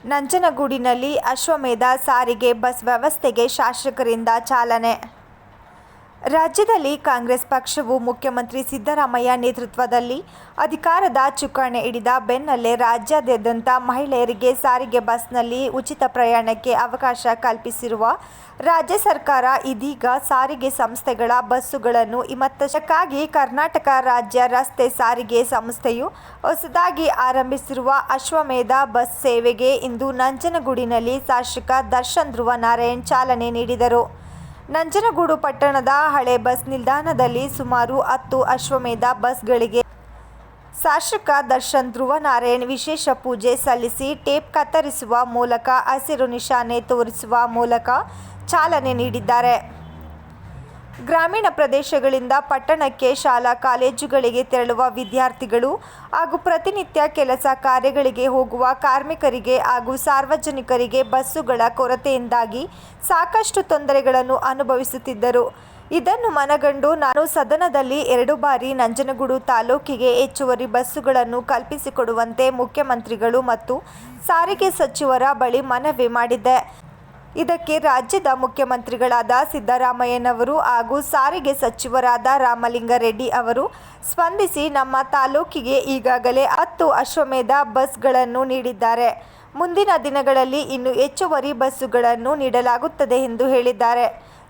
ನಂಜನಗೂಡಿನಲ್ಲಿ ಅಶ್ವಮೇಧ ಸಾರಿಗೆ ಬಸ್ ವ್ಯವಸ್ಥೆಗೆ ಶಾಸಕರಿಂದ ಚಾಲನೆ. ರಾಜ್ಯದಲ್ಲಿ ಕಾಂಗ್ರೆಸ್ ಪಕ್ಷವು ಮುಖ್ಯಮಂತ್ರಿ ಸಿದ್ದರಾಮಯ್ಯ ನೇತೃತ್ವದಲ್ಲಿ ಅಧಿಕಾರದ ಚುಕ್ಕಾಣಿ ಹಿಡಿದ ಬೆನ್ನಲ್ಲೇ ರಾಜ್ಯಾದ್ಯಂತ ಮಹಿಳೆಯರಿಗೆ ಸಾರಿಗೆ ಬಸ್ನಲ್ಲಿ ಉಚಿತ ಪ್ರಯಾಣಕ್ಕೆ ಅವಕಾಶ ಕಲ್ಪಿಸಿರುವ ರಾಜ್ಯ ಸರ್ಕಾರ ಇದೀಗ ಸಾರಿಗೆ ಸಂಸ್ಥೆಗಳ ಬಸ್ಸುಗಳನ್ನು ಮತ್ತಷ್ಟಕ್ಕಾಗಿ ಕರ್ನಾಟಕ ರಾಜ್ಯ ರಸ್ತೆ ಸಾರಿಗೆ ಸಂಸ್ಥೆಯು ಹೊಸದಾಗಿ ಆರಂಭಿಸಿರುವ ಅಶ್ವಮೇಧ ಬಸ್ ಸೇವೆಗೆ ಇಂದು ನಂಜನಗೂಡಿನಲ್ಲಿ ಶಾಸಕ ದರ್ಶನ್ ಧ್ರುವನಾರಾಯಣ್ ಚಾಲನೆ ನೀಡಿದರು. ನಂಜನಗೂಡು ಪಟ್ಟಣದ ಹಳೆ ಬಸ್ ನಿಲ್ದಾಣದಲ್ಲಿ ಸುಮಾರು 10 ಅಶ್ವಮೇಧ ಬಸ್ಗಳಿಗೆ ಶಾಸಕ ದರ್ಶನ್ ಧ್ರುವನಾರಾಯಣ್ ವಿಶೇಷ ಪೂಜೆ ಸಲ್ಲಿಸಿ ಟೇಪ್ ಕತ್ತರಿಸುವ ಮೂಲಕ ಹಸಿರು ನಿಶಾನೆ ತೋರಿಸುವ ಮೂಲಕ ಚಾಲನೆ ನೀಡಿದ್ದಾರೆ. ಗ್ರಾಮೀಣ ಪ್ರದೇಶಗಳಿಂದ ಪಟ್ಟಣಕ್ಕೆ ಶಾಲಾ ಕಾಲೇಜುಗಳಿಗೆ ತೆರಳುವ ವಿದ್ಯಾರ್ಥಿಗಳು ಹಾಗೂ ಪ್ರತಿನಿತ್ಯ ಕೆಲಸ ಕಾರ್ಯಗಳಿಗೆ ಹೋಗುವ ಕಾರ್ಮಿಕರಿಗೆ ಹಾಗೂ ಸಾರ್ವಜನಿಕರಿಗೆ ಬಸ್ಸುಗಳ ಕೊರತೆಯಿಂದಾಗಿ ಸಾಕಷ್ಟು ತೊಂದರೆಗಳನ್ನು ಅನುಭವಿಸುತ್ತಿದ್ದರು. ಇದನ್ನು ಮನಗಂಡು ನಾನು ಸದನದಲ್ಲಿ 2 ಬಾರಿ ನಂಜನಗೂಡು ತಾಲೂಕಿಗೆ ಹೆಚ್ಚುವರಿ ಬಸ್ಸುಗಳನ್ನು ಕಲ್ಪಿಸಿಕೊಡುವಂತೆ ಮುಖ್ಯಮಂತ್ರಿಗಳು ಮತ್ತು ಸಾರಿಗೆ ಸಚಿವರ ಬಳಿ ಮನವಿ ಮಾಡಿದ್ದೆ. ಇದಕ್ಕೆ ರಾಜ್ಯದ ಮುಖ್ಯಮಂತ್ರಿಗಳಾದ ಸಿದ್ದರಾಮಯ್ಯನವರು ಹಾಗೂ ಸಾರಿಗೆ ಸಚಿವರಾದ ರಾಮಲಿಂಗಾರೆಡ್ಡಿ ಅವರು ಸ್ಪಂದಿಸಿ ನಮ್ಮ ತಾಲೂಕಿಗೆ ಈಗಾಗಲೇ 10 ಅಶ್ವಮೇಧ ಬಸ್ಗಳನ್ನು ನೀಡಿದ್ದಾರೆ. ಮುಂದಿನ ದಿನಗಳಲ್ಲಿ ಇನ್ನೂ ಹೆಚ್ಚುವರಿ ಬಸ್ಸುಗಳನ್ನು ನೀಡಲಾಗುತ್ತದೆ ಎಂದು ಹೇಳಿದ್ದಾರೆ.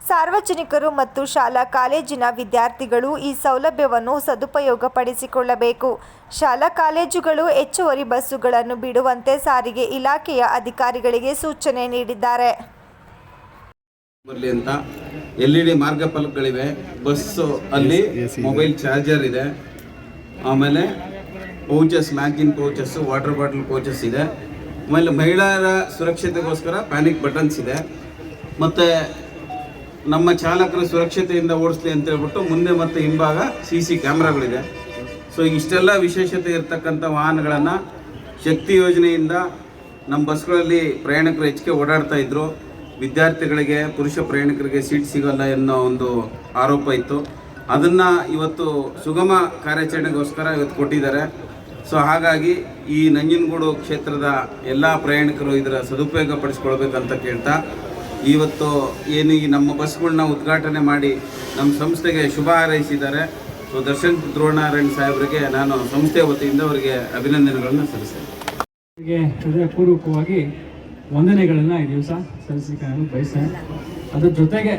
ಸಾರ್ವಜನಿಕರು ಮತ್ತು ಶಾಲಾ ಕಾಲೇಜಿನ ವಿದ್ಯಾರ್ಥಿಗಳು ಈ ಸೌಲಭ್ಯವನ್ನು ಸದುಪಯೋಗಪಡಿಸಿಕೊಳ್ಳಬೇಕು. ಶಾಲಾ ಕಾಲೇಜುಗಳು ಹೆಚ್ಚುವರಿ ಬಸ್ಸುಗಳನ್ನು ಬಿಡುವಂತೆ ಸಾರಿಗೆ ಇಲಾಖೆಯ ಅಧಿಕಾರಿಗಳಿಗೆ ಸೂಚನೆ ನೀಡಿದ್ದಾರೆ. ಬರಲಿ ಅಂತ LED ಮಾರ್ಗಫಲಕಗಳಿವೆ. ಬಸ್ಸು ಅಲ್ಲಿ ಮೊಬೈಲ್ ಚಾರ್ಜರ್ ಇದೆ. ಆಮೇಲೆ pouches, magazine pouches, water bottle pouches ಇದೆ. ಆಮೇಲೆ ಮಹಿಳೆಯರ ಸುರಕ್ಷತೆಗೋಸ್ಕರ ಪ್ಯಾನಿಕ್ ಬಟನ್ಸ್ ಇದೆ. ಮತ್ತು ನಮ್ಮ ಚಾಲಕರು ಸುರಕ್ಷತೆಯಿಂದ ಓಡಿಸ್ಲಿ ಅಂತ ಹೇಳ್ಬಿಟ್ಟು ಮುಂದೆ ಮತ್ತು ಹಿಂಭಾಗ CC ಕ್ಯಾಮ್ರಾಗಳಿದೆ. ಸೊ ಇಷ್ಟೆಲ್ಲ ವಿಶೇಷತೆ ಇರತಕ್ಕಂಥ ವಾಹನಗಳನ್ನು ಶಕ್ತಿ ಯೋಜನೆಯಿಂದ ನಮ್ಮ ಬಸ್ಗಳಲ್ಲಿ ಪ್ರಯಾಣಿಕರು ಹೆಚ್ಚಿಗೆ ಓಡಾಡ್ತಾ ಇದ್ದರು. ವಿದ್ಯಾರ್ಥಿಗಳಿಗೆ, ಪುರುಷ ಪ್ರಯಾಣಿಕರಿಗೆ ಸೀಟ್ ಸಿಗಲ್ಲ ಎನ್ನೋ ಒಂದು ಆರೋಪ ಇತ್ತು. ಅದನ್ನು ಇವತ್ತು ಸುಗಮ ಕಾರ್ಯಾಚರಣೆಗೋಸ್ಕರ ಇವತ್ತು ಕೊಟ್ಟಿದ್ದಾರೆ. ಸೊ ಹಾಗಾಗಿ ಈ ನಂಜನಗೂಡು ಕ್ಷೇತ್ರದ ಎಲ್ಲ ಪ್ರಯಾಣಿಕರು ಇದರ ಸದುಪಯೋಗ ಪಡಿಸ್ಕೊಳ್ಬೇಕಂತ ಕೇಳ್ತಾ ಇವತ್ತು ಏನು ಈ ನಮ್ಮ ಬಸ್ಗಳನ್ನ ಉದ್ಘಾಟನೆ ಮಾಡಿ ನಮ್ಮ ಸಂಸ್ಥೆಗೆ ಶುಭ ಹಾರೈಸಿದ್ದಾರೆ. ಸೊ ದರ್ಶನ್ ಧ್ರುವನಾರಾಯಣ್ ಸಾಹೇಬರಿಗೆ ನಾನು ಸಂಸ್ಥೆ ವತಿಯಿಂದ ಅವರಿಗೆ ಅಭಿನಂದನೆಗಳನ್ನು ಸಲ್ಲಿಸ್ತೇನೆ. ಹೃದಯಪೂರ್ವಕವಾಗಿ ವಂದನೆಗಳನ್ನು ಈ ದಿವಸ ಸಲ್ಲಿಸಲಿಕ್ಕೆ ನಾನು ಬಯಸ್ತೇನೆ. ಅದ್ರ ಜೊತೆಗೆ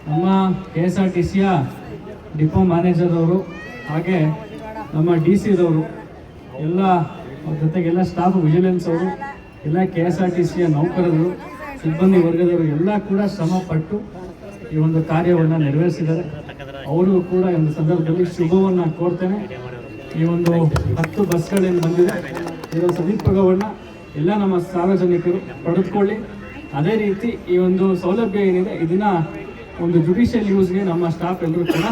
ನಮ್ಮ KSRTCಯ ಡಿಪೋ ಮ್ಯಾನೇಜರ್ ಅವರು ಹಾಗೆ ನಮ್ಮ DC-ದವರು ಎಲ್ಲ ಜೊತೆಗೆಲ್ಲ ಸ್ಟಾಫ್, ವಿಜಿಲೆನ್ಸ್ ಅವರು, ಎಲ್ಲ KSRTCಯ ನೌಕರರು, ಸಿಬ್ಬಂದಿ ವರ್ಗದವರು ಎಲ್ಲ ಕೂಡ ಶ್ರಮಪಟ್ಟು ಈ ಒಂದು ಕಾರ್ಯವನ್ನು ನೆರವೇರಿಸಿದ್ದಾರೆ. ಅವರಿಗೂ ಕೂಡ ಈ ಒಂದು ಸಂದರ್ಭದಲ್ಲಿ ಶುಭವನ್ನು ಕೋರ್ತೇನೆ. ಈ ಒಂದು 10 ಬಸ್ಗಳೇನು ಬಂದಿದೆ ಇದರ ಸದುಪಯೋಗವನ್ನು ಎಲ್ಲ ನಮ್ಮ ಸಾರ್ವಜನಿಕರು ಪಡೆದುಕೊಳ್ಳಿ. ಅದೇ ರೀತಿ ಈ ಒಂದು ಸೌಲಭ್ಯ ಏನಿದೆ ಇದನ್ನು ಒಂದು ಜುಡಿಷಿಯಲ್ ಯೂಸ್ಗೆ ನಮ್ಮ ಸ್ಟಾಫ್ ಎಲ್ಲರೂ ಕೂಡ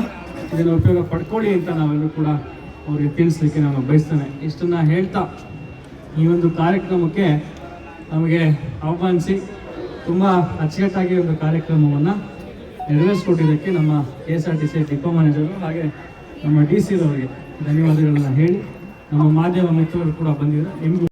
ಇದನ್ನು ಉಪಯೋಗ ಪಡ್ಕೊಳ್ಳಿ ಅಂತ ನಾವೆಲ್ಲರೂ ಕೂಡ ಅವ್ರಿಗೆ ತಿಳಿಸ್ಲಿಕ್ಕೆ ನಾನು ಬಯಸ್ತೇನೆ. ಇಷ್ಟನ್ನು ಹೇಳ್ತಾ ಈ ಒಂದು ಕಾರ್ಯಕ್ರಮಕ್ಕೆ ನಮಗೆ ಆಹ್ವಾನಿಸಿ ತುಂಬ ಅಚ್ಚುಕಟ್ಟಾಗಿ ಒಂದು ಕಾರ್ಯಕ್ರಮವನ್ನು ನೆರವೇರಿಸಿಕೊಟ್ಟಿದ್ದಕ್ಕೆ ನಮ್ಮ KSRTC ಡಿಪೋ ಮ್ಯಾನೇಜರು ಹಾಗೆ ನಮ್ಮ DC-ರವರಿಗೆ ಧನ್ಯವಾದಗಳನ್ನು ಹೇಳಿ, ನಮ್ಮ ಮಾಧ್ಯಮ ಮಿತ್ರರು ಕೂಡ ಬಂದಿದ್ದಾರೆ. ನಿಮಗೂ